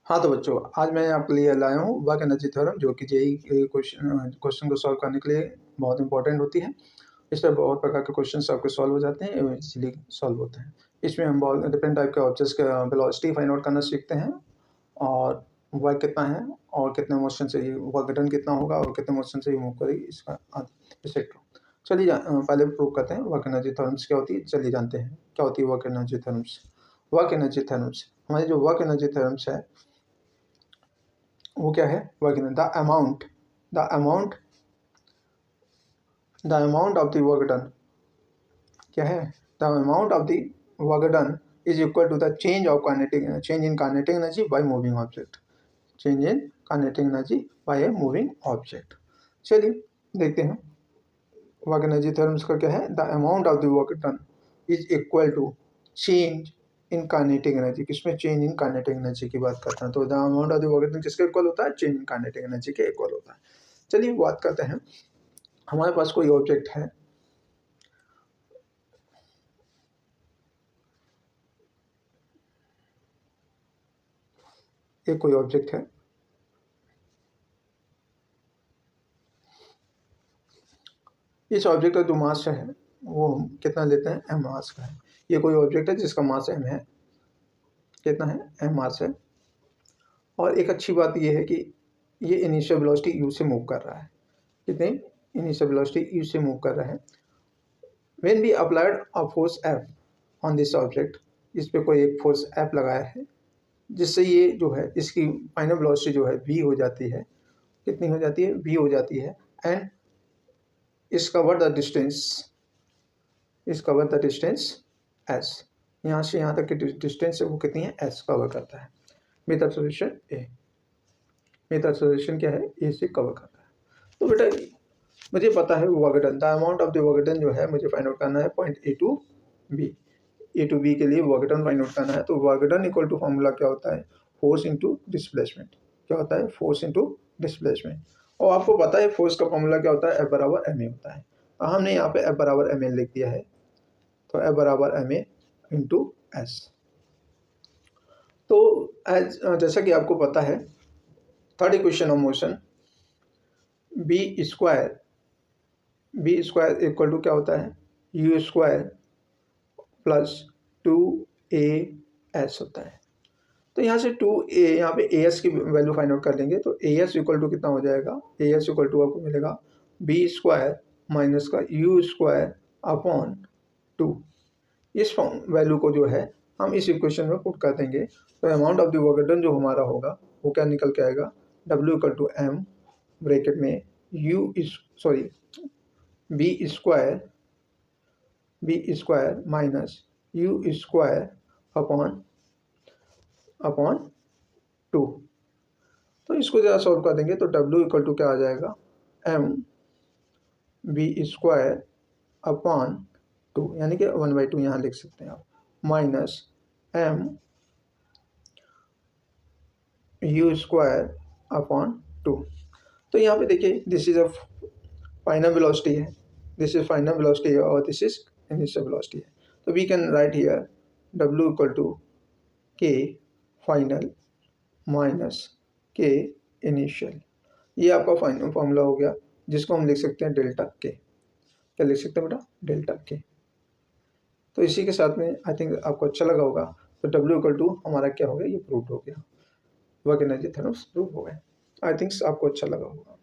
हाँ तो बच्चों, आज मैं आपके लिए लाया हूँ वर्क एनर्जी थ्योरम, जो कि जेईई क्वेश्चन को सॉल्व करने के लिए बहुत इंपॉर्टेंट होती है। इस पर बहुत प्रकार के क्वेश्चन आपके सॉल्व हो जाते हैं, इजीली सॉल्व होते हैं। इसमें हम बहुत डिफरेंट टाइप के ऑब्जेक्ट्स का वेलोसिटी फाइंड आउट करना सीखते हैं, और वर्क कितना है, और कितने मोशन से ये वर्क डन कितना होगा, और कितने मोशन से ये मूव करेगी, इसका एक्सेट्रा। चलिए पहले प्रूव करते हैं वर्क एनर्जी थ्योरम्स क्या होती है। चलिए जानते हैं क्या होती है work energy theorems. Work energy theorems, हमारी जो वर्क एनर्जी थ्योरम्स है वो क्या है। Work the amount of the work done क्या है। The amount of the work done is equal to the change in kinetic energy by moving object. Change in kinetic energy by a moving object. चलिए देखते हैं work energy theorems का क्या है। The amount of the work done is equal to change in kinetic energy. किसमें change in kinetic energy की बात करते हैं, तो the amount of the work done किसके इक्वल होता है, चेंज इन काइनेटिक एनर्जी के इक्वल होता है। चलिए बात करते हैं, हमारे पास कोई ऑब्जेक्ट है, ये कोई ऑब्जेक्ट है, इस ऑब्जेक्ट का जो मास है वो हम कितना लेते हैं, m मास का है। ये कोई ऑब्जेक्ट है जिसका मास m है, कितना है, m मास है। और एक अच्छी बात ये है कि ये इनिशियल वेलोसिटी u से मूव कर रहा है। कितने इनिशियल वेलोसिटी u से मूव कर रहा है। When we applied a force F on this object, इस पे कोई एक फोर्स F लगाया है, जिससे ये जो है इसकी फाइनल वेलोसिटी जो है v हो जाती है। कितनी हो जाती है, v हो जाती है। एंड इस कवर द डिस्टेंस s। यहाँ से यहाँ तक की डिस्टेंस है वो कितनी है, s कवर करता है। मेथड सॉल्यूशन ए, मेथड सॉल्यूशन क्या है, ए से कवर करता है। तो बेटा मुझे पता है work done, the amount of the work done जो है मुझे फाइंड आउट करना है पॉइंट ए टू बी के लिए वर्क डन फाइंड आउट करना है। तो work done equal to formula क्या होता है, फोर्स इंटू डिस्प्लेसमेंट। क्या होता है, फोर्स इंटू डिस्प्लेसमेंट। और आपको पता है फोर्स का फॉर्मूला क्या होता है, F बराबर ma होता है। तो हमने यहाँ पे F बराबर ma लिख दिया है, तो F बराबर ma इंटू एस। तो जैसा कि आपको पता है, third equation of motion b square equal to क्या होता है, u स्क्वायर प्लस 2as होता है। तो यहाँ से 2a, यहाँ पे as की वैल्यू फाइंड आउट कर लेंगे, तो as इक्वल टू कितना हो जाएगा, as इक्वल टू आपको मिलेगा b स्क्वायर माइनस का u स्क्वायर अपॉन 2। इस वैल्यू को जो है हम इस इक्वेशन में पुट कर देंगे, तो amount of the work done जो हमारा होगा वो क्या निकल के आएगा, w equal to m bracket में b square minus u square upon 2। तो इसको ज़रा सॉल्व कर देंगे, तो w इक्वल टू क्या आ जाएगा, m b स्क्वायर अपॉन 2, यानी कि 1/2 यहाँ लिख सकते हैं आप, minus m u square upon 2। तो यहाँ पे देखिए this is a final velocity है, दिस इज फाइनल वेलोसिटी है, और दिस इज इनिशियल वेलोसिटी है। तो we can write here w equal to k final minus k initial. ये आपका फाइनल फॉर्मूला हो गया, जिसको हम लिख सकते हैं डेल्टा k। क्या लिख सकते हैं बेटा, डेल्टा k। तो इसी के साथ में आई थिंक आपको अच्छा लगा होगा। तो w इक्वल टू हमारा क्या हो गया, ये प्रूव हो गया, वर्क एनर्जी थ्योरम्स प्रूव हो गए। आई थिंक आपको अच्छा लगा होगा।